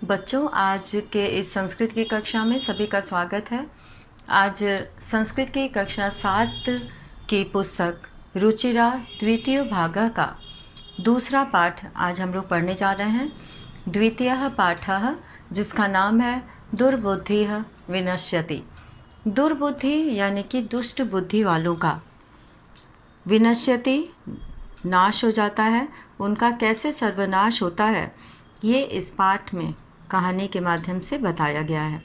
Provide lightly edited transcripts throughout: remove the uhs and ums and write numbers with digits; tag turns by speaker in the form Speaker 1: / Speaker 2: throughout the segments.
Speaker 1: बच्चों, आज के इस संस्कृत की कक्षा में सभी का स्वागत है। आज संस्कृत की कक्षा 7 की पुस्तक रुचिरा द्वितीय भाग का दूसरा पाठ आज हम लोग पढ़ने जा रहे हैं। द्वितीयः पाठः, जिसका नाम है दुर्बुद्धिः विनश्यति। दुर्बुद्धि यानी कि दुष्ट बुद्धि वालों का, विनश्यति नाश हो जाता है, उनका कैसे सर्वनाश होता है, ये इस पाठ में कहानी के माध्यम से बताया गया है।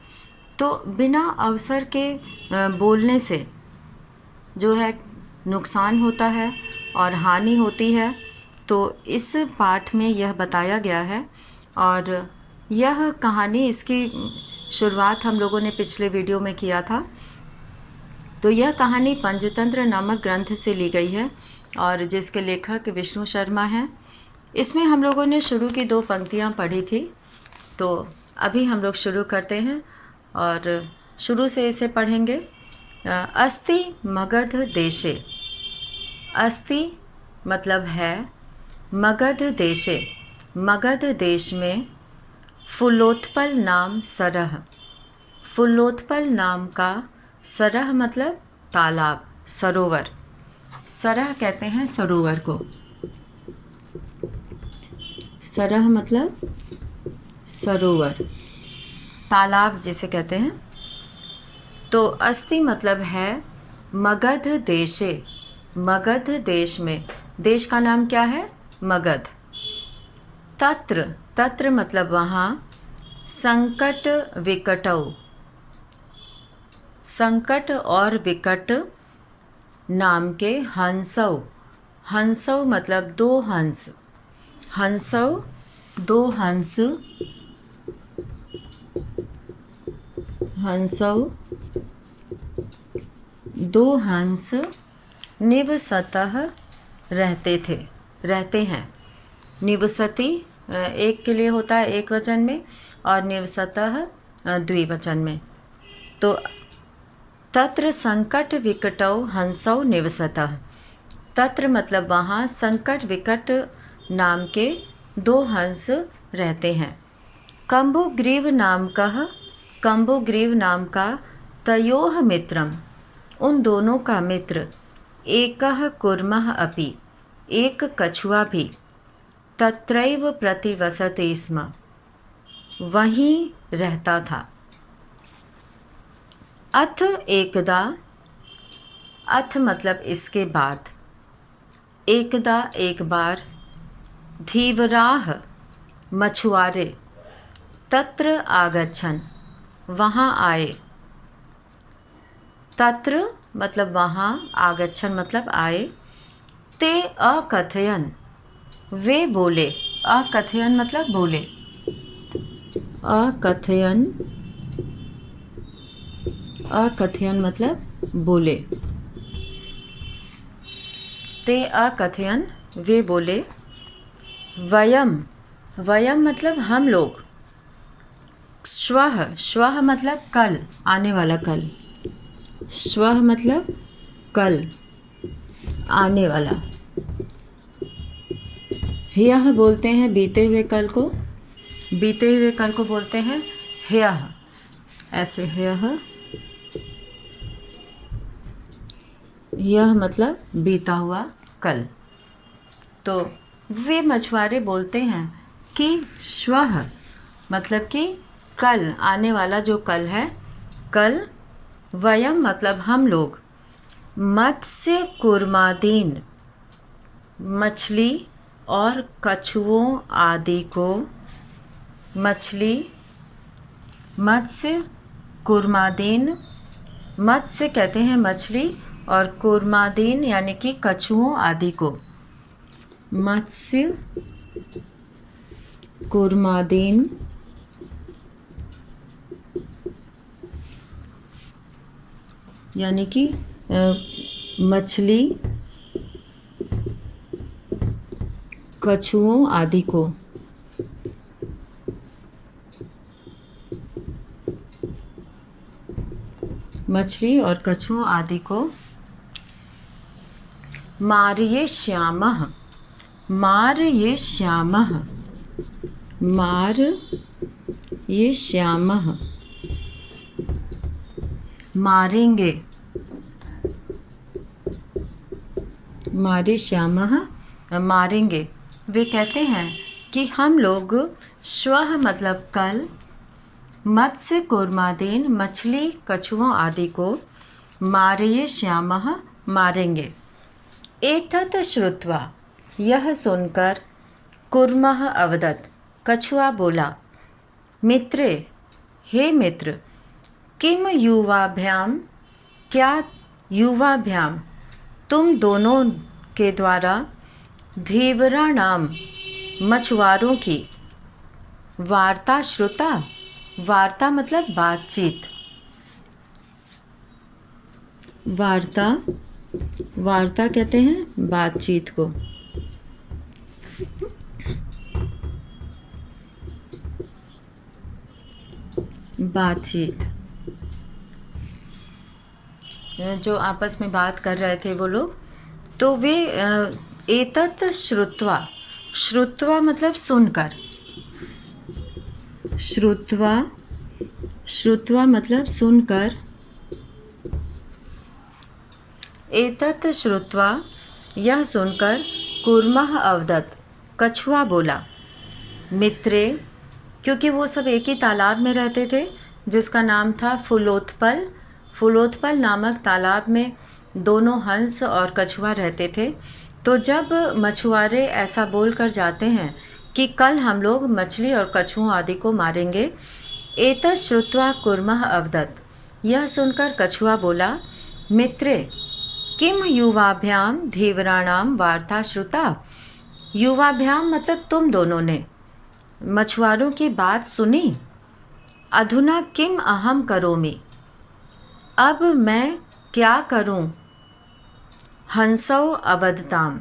Speaker 1: तो बिना अवसर के बोलने से जो है नुकसान होता है और हानि होती है। तो इस पाठ में यह बताया गया है और यह कहानी, इसकी शुरुआत हम लोगों ने पिछले वीडियो में किया था। तो यह कहानी पंचतंत्र नामक ग्रंथ से ली गई है और जिसके लेखक विष्णु शर्मा हैं। इसमें हम लोगों ने शुरू की 2 पंक्तियां पढ़ी थी। तो अभी हम लोग शुरू करते हैं और शुरू से इसे पढ़ेंगे। अस्ति मगध देशे। अस्ति मतलब है, मगध देशे, मगध देश में फुल्लोत्पल नाम सरह। फुल्लोत्पल नाम का सरह मतलब तालाब, सरोवर। सरह कहते हैं सरोवर को। सरह मतलब सरोवर, तालाब जिसे कहते हैं। तो अस्ति मतलब है मगध देशे, मगध देश में। देश का नाम क्या है? मगध। तत्र, तत्र मतलब वहाँ। संकट विकटौ, संकट और विकट नाम के हंसौ। हंसौ मतलब 2 हंस। हंसौ 2 हंस। हंसौ 2 हंस निवसतः रहते थे, रहते हैं। निवसति एक के लिए होता है एक वचन में और निवसतः द्विवचन में। तो तत्र संकट विकटौ हंसौ निवसतः। तत्र मतलब वहाँ, संकट विकट नाम के 2 हंस रहते हैं। कम्बुग्रीव नाम का, कम्बुग्रीव नाम का तयोः मित्रम, उन दोनों का मित्र। एकः कुर्मः अपि, एक कछुआ भी। तत्रैव प्रतिवसते स्म, वहीं रहता था। अथ एकदा, अथ मतलब इसके बाद, एकदा एक बार। धीवराः मछुआरे, तत्र आगच्छन् वहाँ आए। तत्र मतलब वहाँ, आगच्छन् मतलब आए। ते अकथयन्, वे बोले। अकथयन् मतलब बोले। अकथयन्, अकथयन् मतलब बोले। ते अकथयन् वे बोले। वयम, वयम मतलब हम लोग। श्वः, श्वः मतलब कल, आने वाला कल। श्वः मतलब कल, आने वाला। ह्यः बोलते हैं बीते हुए कल को, बीते हुए कल को बोलते हैं ह्यः। ऐसे ह्यः, यह मतलब बीता हुआ कल। तो वे मछुआरे बोलते हैं कि श्वः मतलब कि कल, आने वाला जो कल है, कल। वयम मतलब हम लोग। मत्स्य कुर्मादीन, मछली और कछुओं आदि को। मछली, मत्स्य कुर्मादीन, मत्स्य कहते हैं मछली और कुर्मादीन यानी कि कछुओं आदि को। मत्स्य कुर्मादीन यानी कि मछली, कछुओं आदि को। मछली और कछुओं आदि को मारयिष्यामः, मारयिष्यामः, मार ये श्यामः मारेंगे, मारे श्यामः मारेंगे। वे कहते हैं कि हम लोग श्वः मतलब कल मत्स्य कूर्मादीन मछली कछुओं आदि को मारये श्यामः मारेंगे। एतत् श्रुत्वा यह सुनकर कूर्मः अवदत् कछुआ बोला, मित्रे हे मित्र, किम युवाभ्याम क्या युवाभ्याम तुम दोनों के द्वारा धीवराणाम मछुआरों की वार्ता श्रुता। वार्ता मतलब बातचीत, वार्ता वार्ता कहते हैं बातचीत को। बातचीत जो आपस में बात कर रहे थे वो लोग, तो वे एतत् श्रुत्वा, श्रुत्वा मतलब सुनकर, श्रुत्वा श्रुत्वा मतलब सुनकर, एतत् श्रुत्वा यह सुनकर कूर्मः अवदत् कछुआ बोला, मित्रे, क्योंकि वो सब एक ही तालाब में रहते थे जिसका नाम था फुलोत्पल। फुलोत्पल नामक तालाब में दोनों हंस और कछुआ रहते थे। तो जब मछुआरे ऐसा बोल कर जाते हैं कि कल हम लोग मछली और कछुओं आदि को मारेंगे, एतत् श्रुत्वा कूर्मः अवदत्, यह सुनकर कछुआ बोला, मित्रे किम युवाभ्याम धीवराणाम वार्ता श्रुता। युवाभ्याम मतलब तुम दोनों ने मछुआरों की बात सुनी। अधुना किम अहम करोमि, अब मैं क्या करूं। हंसौ अवदताम,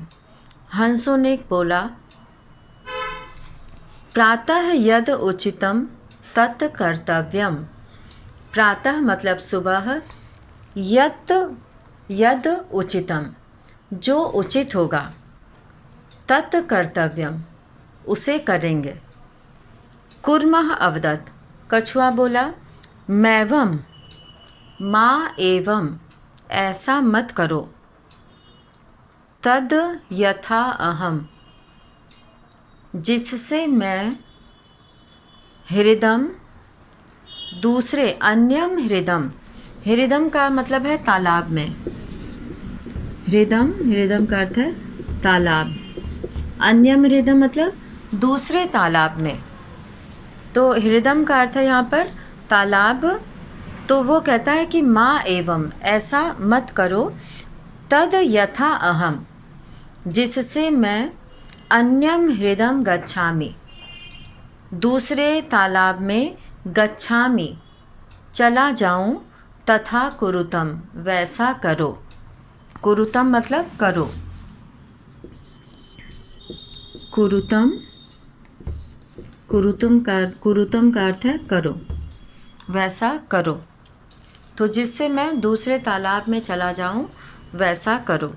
Speaker 1: हंसों ने बोला, प्रातः यद उचितम तत् कर्तव्यम। प्रातः मतलब सुबह, यद उचितम जो उचित होगा, तत् कर्तव्यम उसे करेंगे। कूर्मः अवदत्, कछुआ बोला, मैवम माँ एवं ऐसा मत करो। तद यथा अहम जिससे मैं, हृदम दूसरे, अन्यम हृदम, हृदम का मतलब है तालाब में, हृदम, हृदम का अर्थ है तालाब, अन्यम हृदम मतलब दूसरे तालाब में। तो हृदम का अर्थ है यहाँ पर तालाब। तो वो कहता है कि माँ एवं ऐसा मत करो, तद यथा अहम जिससे मैं, अन्यम हृदम गच्छामि दूसरे तालाब में, गच्छामि चला जाऊं, तथा कुरुतम वैसा करो। कुरुतम मतलब करो, कुरुतम, कुरुतम का अर्थ है करो, वैसा करो। तो जिससे मैं दूसरे तालाब में चला जाऊं वैसा करो।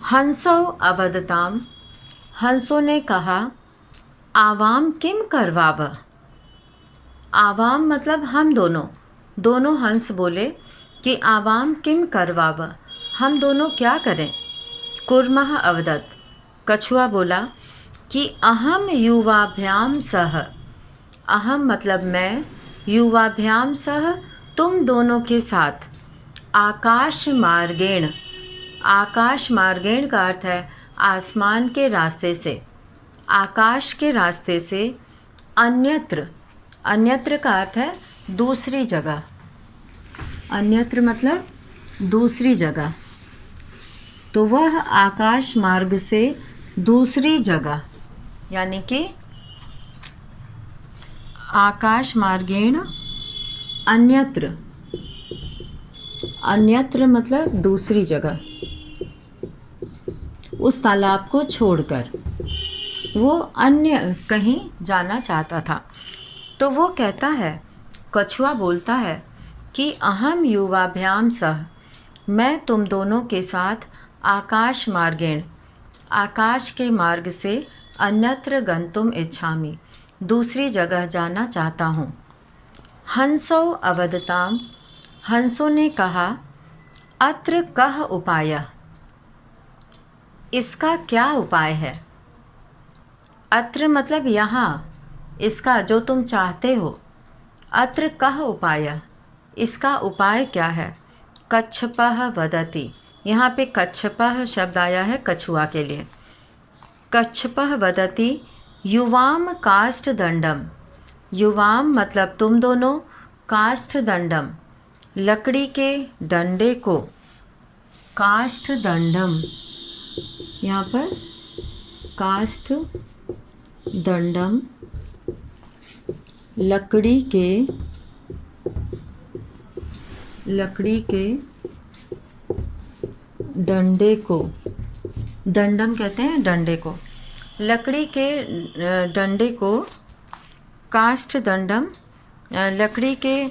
Speaker 1: हंसौ अवदताम, हंसों ने कहा, आवाम किम करवाव। आवाम मतलब हम दोनों, दोनों हंस बोले कि आवाम किम करवाव, हम दोनों क्या करें। कूर्मः अवदत्, कछुआ बोला कि अहम युवाभ्याम सह, अहम मतलब मैं, युवाभ्याम सह तुम दोनों के साथ, आकाश मार्गेण, आकाश मार्गेण का अर्थ है आसमान के रास्ते से, आकाश के रास्ते से, अन्यत्र, अन्यत्र का अर्थ है दूसरी जगह, अन्यत्र मतलब दूसरी जगह। तो वह आकाश मार्ग से दूसरी जगह, यानी कि आकाश मार्गेण अन्यत्र, अन्यत्र मतलब दूसरी जगह, उस तालाब को छोड़कर वो अन्य कहीं जाना चाहता था। तो वो कहता है, कछुआ बोलता है कि अहम युवाभ्याम सह, मैं तुम दोनों के साथ आकाश मार्गेण, आकाश के मार्ग से, अन्यत्र गंतुम इच्छामि दूसरी जगह जाना चाहता हूँ। हंसौ अवदताम, हंसों ने कहा, अत्र कः उपायः, इसका क्या उपाय है। अत्र मतलब यहाँ, इसका जो तुम चाहते हो। अत्र कः उपायः, इसका उपाय क्या है। कच्छपः वदति, यहाँ पे कच्छपः शब्द आया है कछुआ के लिए। कच्छपः वदति युवाम काष्ठ दंडम, युवाम मतलब तुम दोनों, काष्ठ दंडम लकड़ी के डंडे को, काष्ठ दंडम, यहाँ पर काष्ठ दंडम लकड़ी के डंडे को, दंडम कहते हैं डंडे को, लकड़ी के डंडे को, काष्ठ दंडम लकड़ी के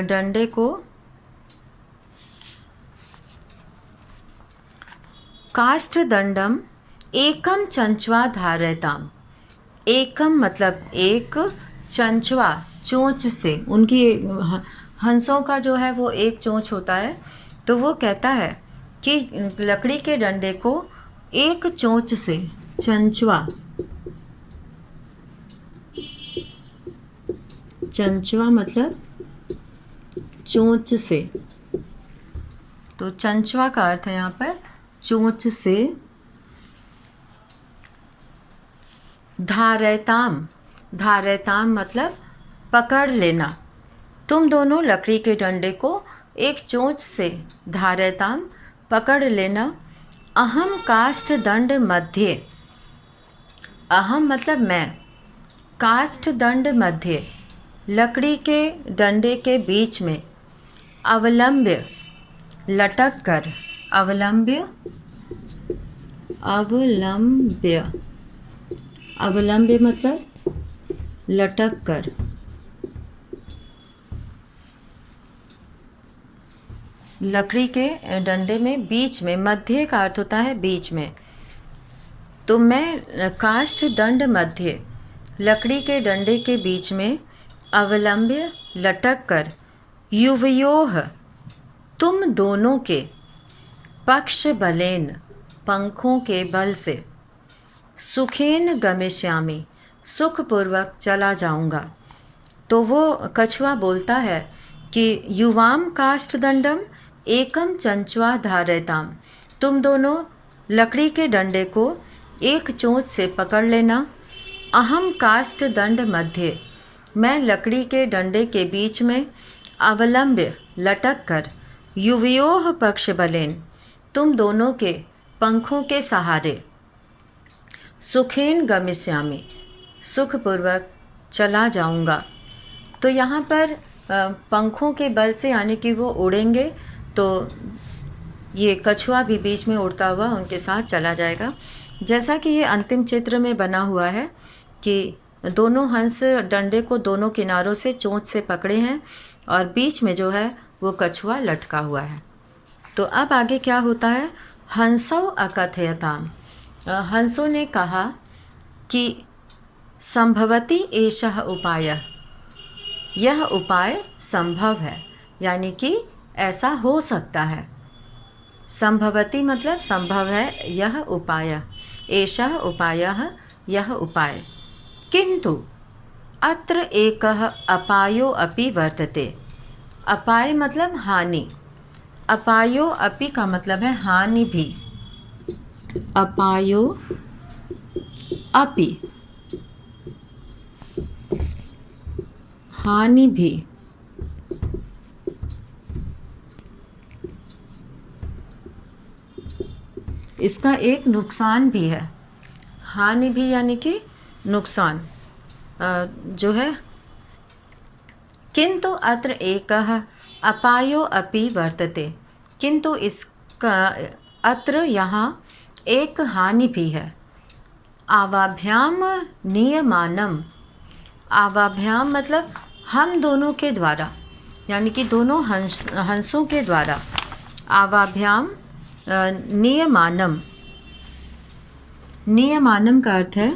Speaker 1: डंडे को, काष्ठ दंडम एकम चंचवा धारयताम, एकम मतलब एक, चंचवा चोंच से, उनकी हंसों का जो है वो एक चोंच होता है, तो वो कहता है कि लकड़ी के डंडे को एक चोंच से, चंचवा, चंचवा मतलब चोंच से, तो चंचवा का अर्थ है यहाँ पर चोंच से, धारयताम, धारयताम मतलब पकड़ लेना। तुम दोनों लकड़ी के डंडे को एक चोंच से, धारयताम पकड़ लेना। अहम काष्ठ दंड मध्य, अहम मतलब मैं, काष्ठ दंड मध्य लकड़ी के डंडे के बीच में, अवलंब्य लटक कर, अवलंब्य, अवलंब्य, अवलंब्य मतलब लटक कर, लकड़ी के डंडे में बीच में, मध्य का अर्थ होता है बीच में, तो मैं काष्ठ दंड मध्य लकड़ी के डंडे के बीच में, अवलंब्य लटक कर, युवयोः तुम दोनों के, पक्ष बलेन पंखों के बल से, सुखेन गमिष्यामि सुखपूर्वक चला जाऊंगा। तो वो कछुआ बोलता है कि युवाम काष्ठ दंडम एकम चंचवा धारयताम, तुम दोनों लकड़ी के डंडे को एक चोंच से पकड़ लेना। अहम काष्ठ दंड मध्य, मैं लकड़ी के डंडे के बीच में, अवलंब्य लटक कर, युवयोः पक्ष बलेन तुम दोनों के पंखों के सहारे, सुखेन गमिष्यामि सुखपूर्वक चला जाऊंगा। तो यहाँ पर पंखों के बल से, यानी कि वो उड़ेंगे, तो ये कछुआ भी बीच में उड़ता हुआ उनके साथ चला जाएगा। जैसा कि ये अंतिम चित्र में बना हुआ है कि दोनों हंस डंडे को दोनों किनारों से चोंच से पकड़े हैं और बीच में जो है वो कछुआ लटका हुआ है। तो अब आगे क्या होता है। हंसौ अकथयताम, हंसों ने कहा कि संभवति एषः उपायः, यह उपाय संभव है, यानी कि ऐसा हो सकता है। संभवति मतलब संभव है, यह उपाय, एषः उपायः यह उपाय। किंतु अत्र एकः अपायो अपि वर्तते, अपाय मतलब हानि, अपायो अपि का मतलब है हानि भी, अपायो अपि हानि भी। इसका एक नुकसान भी है, हानि भी यानी कि नुकसान जो है। किंतु अत्र एकः अपायो अपि वर्तते, किंतु इसका अत्र यहाँ एक हानि भी है। आवाभ्याम नियमानम, आवाभ्याम मतलब हम दोनों के द्वारा, यानी कि दोनों हंसों के द्वारा, आवाभ्याम नियमानम नियमानम का अर्थ है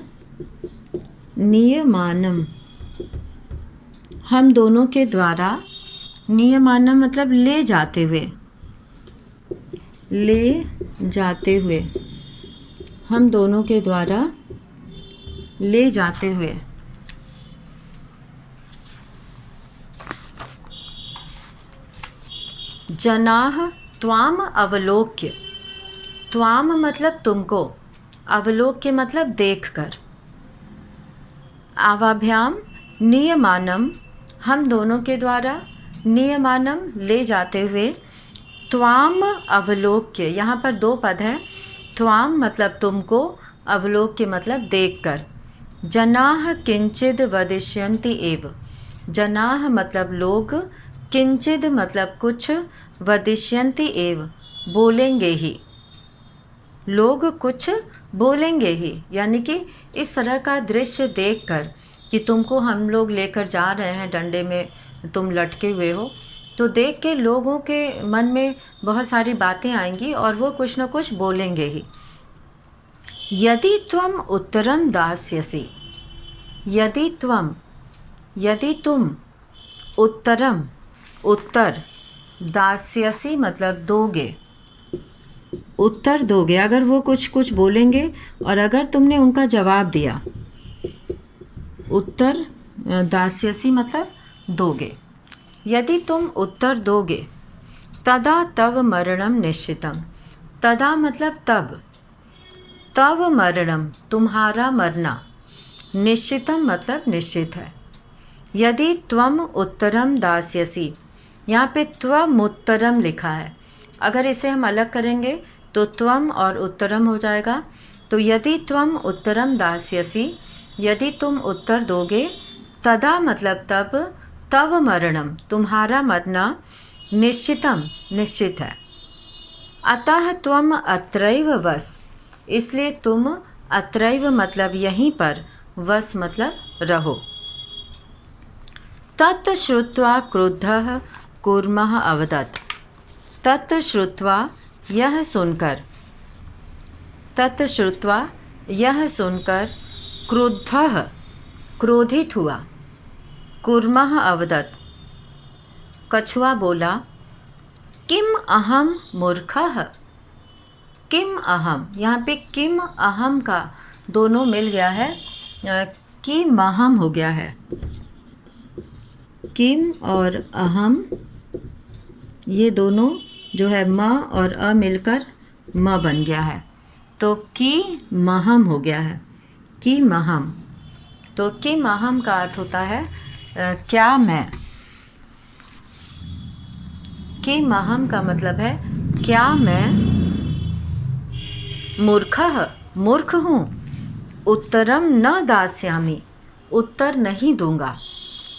Speaker 1: नियमानम, हम दोनों के द्वारा। नियमानम मतलब ले जाते हुए, ले जाते हुए, हम दोनों के द्वारा ले जाते हुए। जनाः त्वाम अवलोक्य, त्वाम मतलब तुमको, अवलोक्य मतलब देखकर। आवाभ्याम नियमानम, हम दोनों के द्वारा, नियमानम ले जाते हुए, त्वाम अवलोक्य, यहाँ पर दो पद हैं। त्वाम मतलब तुमको, अवलोक्य मतलब देखकर। जनाः किंचिद वदिष्यन्ति एव, जनाः मतलब लोग, किंचिद मतलब कुछ, वदिष्यन्ति एव बोलेंगे ही, लोग कुछ बोलेंगे ही। यानी कि इस तरह का दृश्य देखकर कि तुमको हम लोग लेकर जा रहे हैं, डंडे में तुम लटके हुए हो, तो देख के लोगों के मन में बहुत सारी बातें आएंगी और वो कुछ न कुछ बोलेंगे ही। यदि त्वम उत्तरम दास्यसि, यदि त्वम, यदि तुम, उत्तरम उत्तर, दास्यसि मतलब दोगे, उत्तर दोगे, अगर वो कुछ बोलेंगे और अगर तुमने उनका जवाब दिया, उत्तर दास्यसि मतलब दोगे, यदि तुम उत्तर दोगे। तदा तव मरणम निश्चितम, तदा मतलब तब, तव मरणम तुम्हारा मरना, निश्चितम मतलब निश्चित है। यदि त्वम उत्तरम दास्यसि, यहाँ पे त्वम उत्तरम लिखा है, अगर इसे हम अलग करेंगे तो त्वम और उत्तरम हो जाएगा। तो यदि त्वम उत्तरम दास्यसि, यदि तुम उत्तर दोगे, तदा मतलब तब, तव मरणम तुम्हारा मरना, निश्चितम निश्चित है। अतः त्वम अत्रैव वस, इसलिए तुम अत्रैव मतलब यहीं पर, वस मतलब रहो। तत् श्रुत्वा क्रुद्धः कूर्मः अवदत्, तत् श्रुत्वा यह सुनकर, तत् श्रुत्वा यह सुनकर, क्रुद्धः क्रोधित हुआ, कूर्मः अवदत् कछुआ बोला, किम अहम मूर्खः, किम अहम, यहाँ पे किम अहम का दोनों मिल गया है, कि महम हो गया है, किम और अहम ये दोनों जो है म और अ मिलकर म बन गया है, तो कि महम हो गया है, कि महम। तो कि महम का अर्थ होता है क्या मैं, कि महम का मतलब है क्या मैं, मूर्खः मूर्ख हूँ, उत्तरम न दास्यामि उत्तर नहीं दूंगा।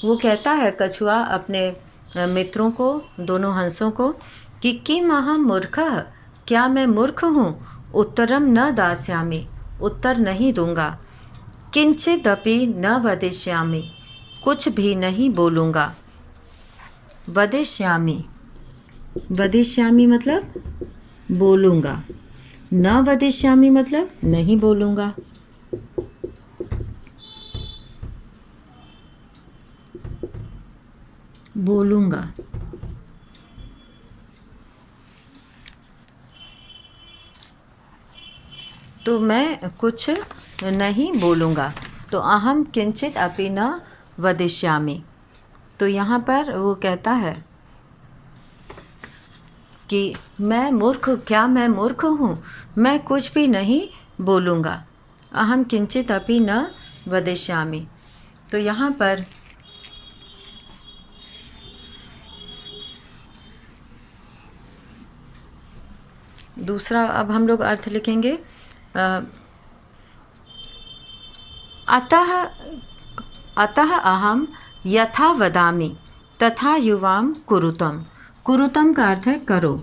Speaker 1: वो कहता है कछुआ अपने मित्रों को, दोनों हंसों को, कि किम अहम मूर्खः, क्या मैं मूर्ख हूँ, उत्तरम न दास्यामि उत्तर नहीं दूंगा, किंचिदपि न वदिष्यामि कुछ भी नहीं बोलूँगा, वदिष्यामि, वदिष्यामि मतलब बोलूँगा, न वदिष्यामि मतलब नहीं बोलूँगा। बोलूँगा, तो मैं कुछ नहीं बोलूँगा। तो अहम किंचित अपि न वदिष्यामि, तो यहाँ पर वो कहता है कि मैं मूर्ख, क्या मैं मूर्ख हूँ, मैं कुछ भी नहीं बोलूँगा, अहम किंचित अपि न वदिष्यामि। तो यहाँ पर दूसरा अब हम लोग अर्थ लिखेंगे, अतः अतः अहम यथा वदामि तथा युवाम कुरुतम, कुरुतम का अर्थ है करो,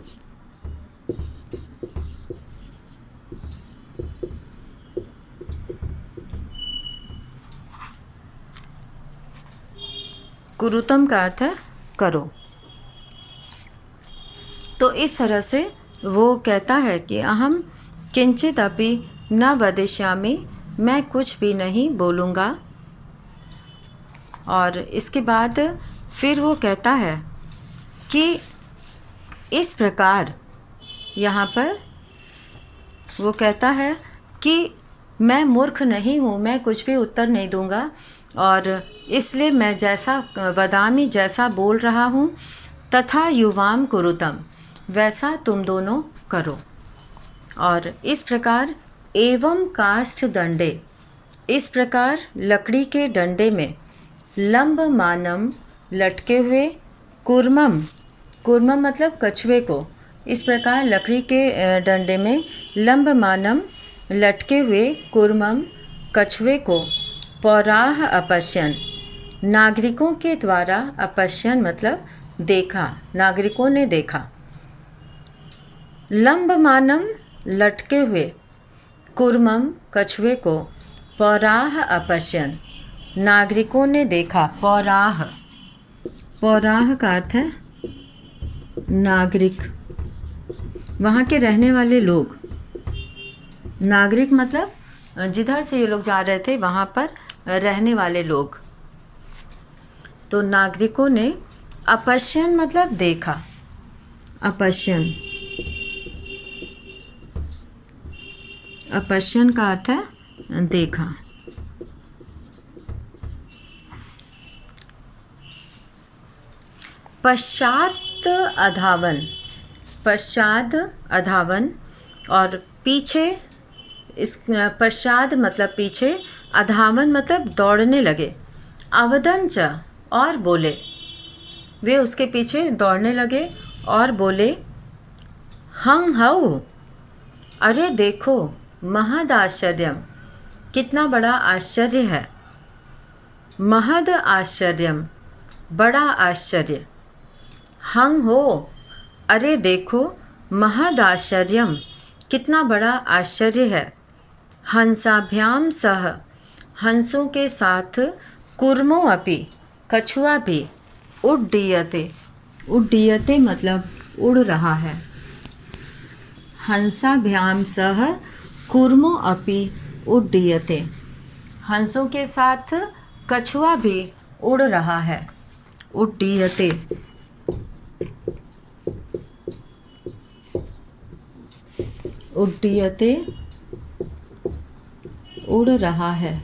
Speaker 1: कुरुतम का अर्थ है करो। तो इस तरह से वो कहता है कि अहम किंचित अपि न वदिष्यामि, मैं कुछ भी नहीं बोलूँगा। और इसके बाद फिर वो कहता है कि इस प्रकार यहाँ पर वो कहता है कि मैं मूर्ख नहीं हूँ, मैं कुछ भी उत्तर नहीं दूँगा, और इसलिए मैं जैसा वदामि, जैसा बोल रहा हूँ, तथा युवाम कुरुतम, वैसा तुम दोनों करो। और इस प्रकार एवं काष्ठ दंडे, इस प्रकार लकड़ी के डंडे में, लंब मानम, लटके हुए, कुर्मम, कुर्मम मतलब कछुए को, इस प्रकार लकड़ी के डंडे में लंब मानम, लटके हुए, कुर्मम, कछुए को, पौराह अपश्यन, नागरिकों के द्वारा, अपश्यन मतलब देखा, नागरिकों ने देखा। लंब मानम, लटके हुए, कुर्मम, कछुए को, पौराह अपश्यन, नागरिकों ने देखा। पौराह, पौराह का अर्थ है नागरिक, वहाँ के रहने वाले लोग। नागरिक मतलब जिधर से ये लोग जा रहे थे वहाँ पर रहने वाले लोग। तो नागरिकों ने, अपश्यन मतलब देखा, अपश्यन, अपश्यन का अर्थ है देखा। पश्चात अधावन, पश्चात अधावन, और पीछे, इस पश्चात मतलब पीछे, अधावन मतलब दौड़ने लगे। अवदंच, और बोले, वे उसके पीछे दौड़ने लगे और बोले, हं हऊ, अरे देखो, महद आश्चर्यम, कितना बड़ा आश्चर्य है। महद आश्चर्यम, बड़ा आश्चर्य। हं हो, अरे देखो, महद आश्चर्यम, कितना बड़ा आश्चर्य है। हंसाभ्याम सह, हंसों के साथ, कुर्मो अपि, कछुआ भी, उड्डीयते, उड्डीयते मतलब उड़ रहा है। हंसाभ्याम सह कुर्मो अपि उड्डीयते, हंसों के साथ कछुआ भी उड़ रहा है। उड्डीयते, उड्डीयते उड़ रहा है।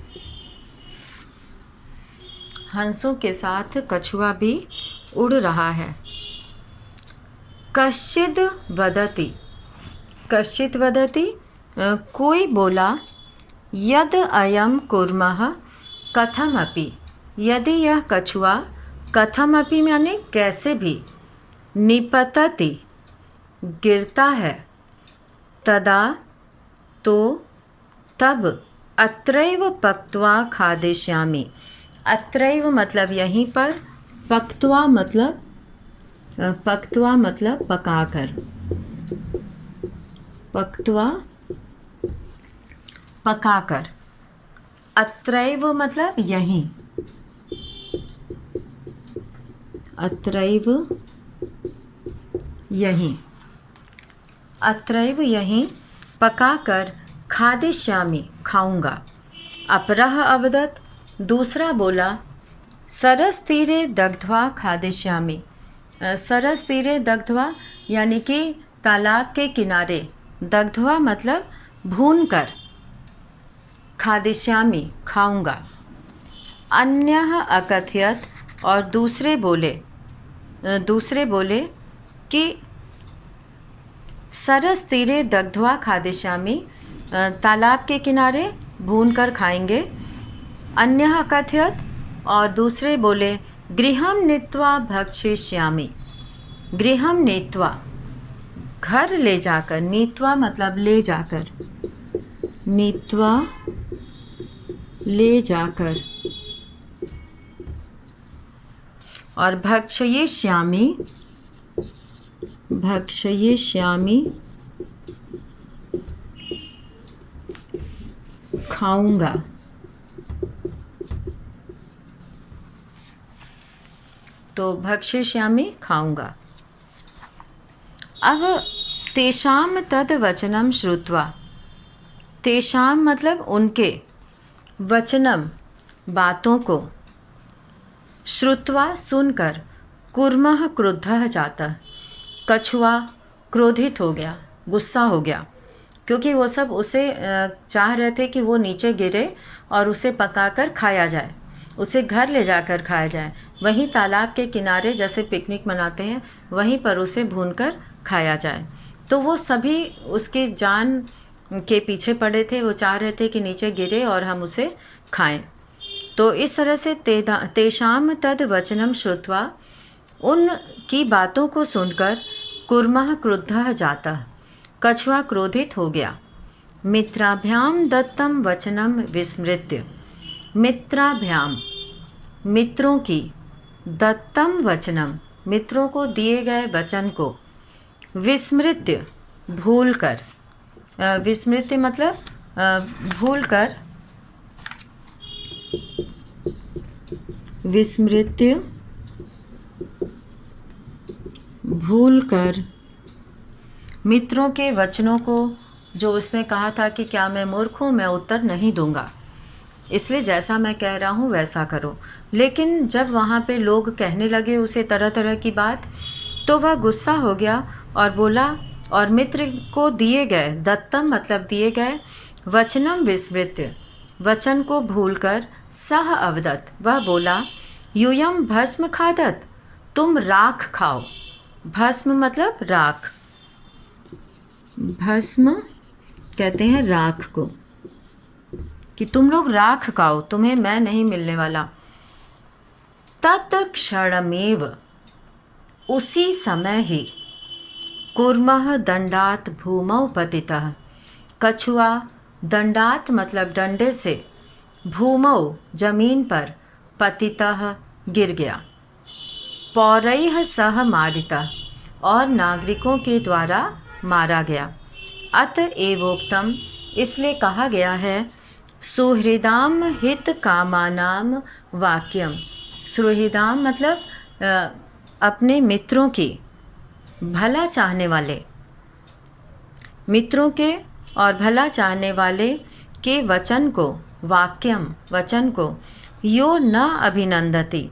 Speaker 1: हंसों के साथ कछुआ भी उड़ रहा है। कश्चिद वदति, कश्चित वदति, कोई बोला, यद अयम कुर्मः कथमपि, यदि यह कछुआ, कथमपि माने कैसे भी, निपतति गिरता है, तदा तो तब, अत्रैव पक्त्वा खादिष्यामि, अत्रैव मतलब यहीं पर, पक्त्वा मतलब, पक्त्वा मतलब पकाकर, पक्त्वा पकाकर, अत्रैव मतलब यहीं, अत्रैव यहीं, अत्रैव यहीं, पकाकर, खादिष्यामि खाऊंगा। अपरः अवदत्, दूसरा बोला, सरस तीरे दग्ध्वा खादिष्यामि, सरस तीरे दग्ध्वा यानी कि तालाब के किनारे, दग्ध्वा मतलब भून कर, खादिष्यामि खाऊंगा। अन्यः अकथयत्, और दूसरे बोले, दूसरे बोले कि सरस तीरे दग्ध्वा खादिष्यामि, तालाब के किनारे भून कर खाएंगे। अन्यः अकथयत्, और दूसरे बोले, गृहं नीत्वा भक्षिष्यामि, गृहं नीत्वा घर ले जाकर, नीत्वा मतलब ले जाकर, नीत्वा ले जाकर, और भक्षयिष्यामि, भक्षयिष्यामि खाऊंगा। तो भक्षयिष्यामि खाऊंगा। अब तेषां तद वचनं श्रुत्वा, तेषाम मतलब उनके, वचनम बातों को, श्रुत्वा सुनकर, कुर्मः क्रुद्धः जातः कछुआ क्रोधित हो गया, गुस्सा हो गया, क्योंकि वो सब उसे चाह रहे थे कि वो नीचे गिरे और उसे पकाकर खाया जाए, उसे घर ले जाकर खाया जाए, वहीं तालाब के किनारे जैसे पिकनिक मनाते हैं वहीं पर उसे भूनकर खाया जाए। तो वो सभी उसकी जान के पीछे पड़े थे, वो चाह रहे थे कि नीचे गिरे और हम उसे खाएं। तो इस तरह से तेषाम तद वचनम श्रुत्वा, उनकी बातों को सुनकर, कुर्मः क्रुद्धः जातः कछुआ क्रोधित हो गया। मित्राभ्याम दत्तम वचनम विस्मृत्य, मित्राभ्याम मित्रों की, दत्तम वचनम मित्रों को दिए गए वचन को, विस्मृत्य भूल कर, विस्मृत्य मतलब भूल कर, विस्मृत्य भूल कर, मित्रों के वचनों को, जो उसने कहा था कि क्या मैं मूर्ख हूँ, मैं उत्तर नहीं दूंगा, इसलिए जैसा मैं कह रहा हूँ वैसा करो। लेकिन जब वहाँ पे लोग कहने लगे उसे तरह तरह की बात, तो वह गुस्सा हो गया और बोला, और मित्र को दिए गए, दत्तम मतलब दिए गए, वचनम विस्मृत्य वचन को भूलकर, सह अवदत वह बोला, यूयम भस्म खादत तुम राख खाओ। भस्म मतलब राख, भस्म कहते हैं राख को, कि तुम लोग राख खाओ, तुम्हें मैं नहीं मिलने वाला। तत्क्षणमेव उसी समय ही, कुर्मः दंडात भूमौ पतितः कछुआ दंडात मतलब डंडे से, भूमौ जमीन पर, पतितः गिर गया, पौरैः सह मारितः और नागरिकों के द्वारा मारा गया। अत एवोक्तम इसलिए कहा गया है, सुहृदाम हित कामानाम वाक्यम। सुहृदाम मतलब अपने मित्रों की, भला चाहने वाले मित्रों के और भला चाहने वाले के वचन को, वाक्यम वचन को, यो न अभिनंदति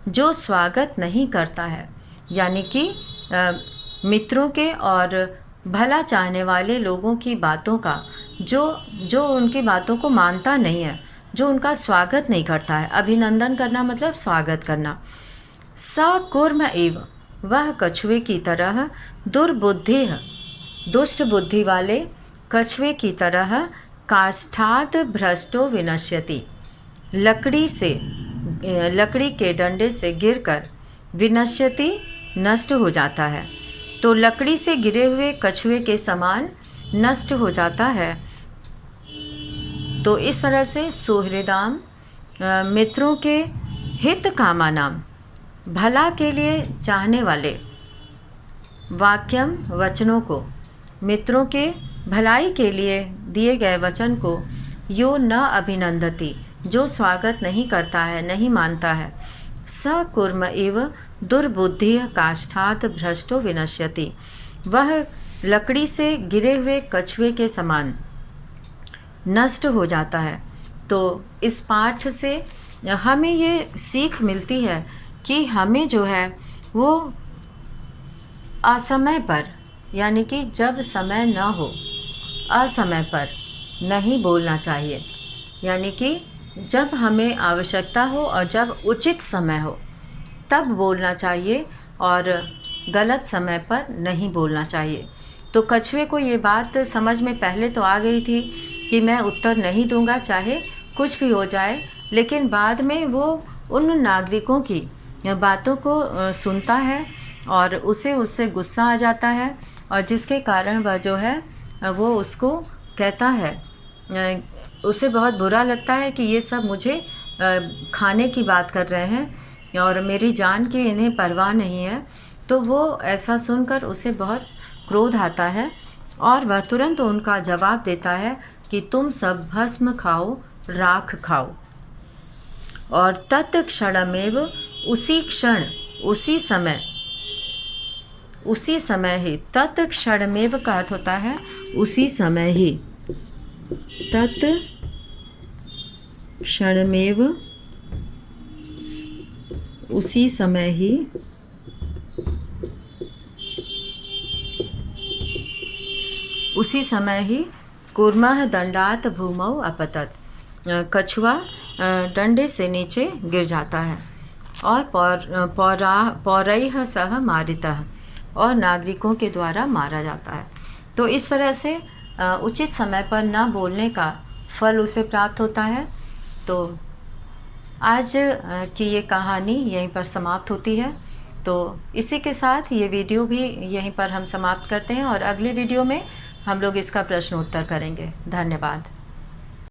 Speaker 1: जो स्वागत नहीं करता है, यानी कि मित्रों के और भला चाहने वाले लोगों की बातों का, जो उनकी बातों को मानता नहीं है, जो उनका स्वागत नहीं करता है। अभिनंदन करना मतलब स्वागत करना। स कुर्म एव वह कछुए की तरह, दुर्बुद्धि दुष्ट बुद्धि वाले कछुए की तरह, काष्ठात् भ्रष्टो विनश्यति लकड़ी के डंडे से गिरकर, विनश्यति नष्ट हो जाता है। तो लकड़ी से गिरे हुए कछुए के समान नष्ट हो जाता है। तो इस तरह से सुहृदाम मित्रों के, हित कामानाम भला के लिए चाहने वाले, वाक्यम वचनों को, मित्रों के भलाई के लिए दिए गए वचन को, यो न अभिनंदति जो स्वागत नहीं करता है, नहीं मानता है, स कुर्म एव दुर्बुद्धि काष्ठात् भ्रष्टो विनश्यति वह लकड़ी से गिरे हुए कछुए के समान नष्ट हो जाता है। तो इस पाठ से हमें ये सीख मिलती है कि हमें जो है वो असमय पर, यानी कि जब समय न हो, असमय पर नहीं बोलना चाहिए। यानी कि जब हमें आवश्यकता हो और जब उचित समय हो तब बोलना चाहिए, और गलत समय पर नहीं बोलना चाहिए। तो कछुए को ये बात समझ में पहले तो आ गई थी कि मैं उत्तर नहीं दूंगा चाहे कुछ भी हो जाए, लेकिन बाद में वो उन नागरिकों की बातों को सुनता है और उससे गुस्सा आ जाता है, और जिसके कारण वह जो है वो उसको कहता है, उसे बहुत बुरा लगता है कि ये सब मुझे खाने की बात कर रहे हैं और मेरी जान की इन्हें परवाह नहीं है। तो वो ऐसा सुनकर उसे बहुत क्रोध आता है और वह तुरंत उनका जवाब देता है कि तुम सब भस्म खाओ, राख खाओ। और तत्क्षणमेव उसी क्षण, उसी समय ही, तत्क्षणमेव का अर्थ होता है उसी समय ही, तत् क्षणमेव उसी समय ही कूर्मः दंडात भूमौ अपतत। कछुआ डंडे से नीचे गिर जाता है। और पौरैः सह मारितः, और नागरिकों के द्वारा मारा जाता है। तो इस तरह से उचित समय पर न बोलने का फल उसे प्राप्त होता है। तो आज की ये कहानी यहीं पर समाप्त होती है। तो इसी के साथ ये वीडियो भी यहीं पर हम समाप्त करते हैं और अगले वीडियो में हम लोग इसका प्रश्न उत्तर करेंगे। धन्यवाद।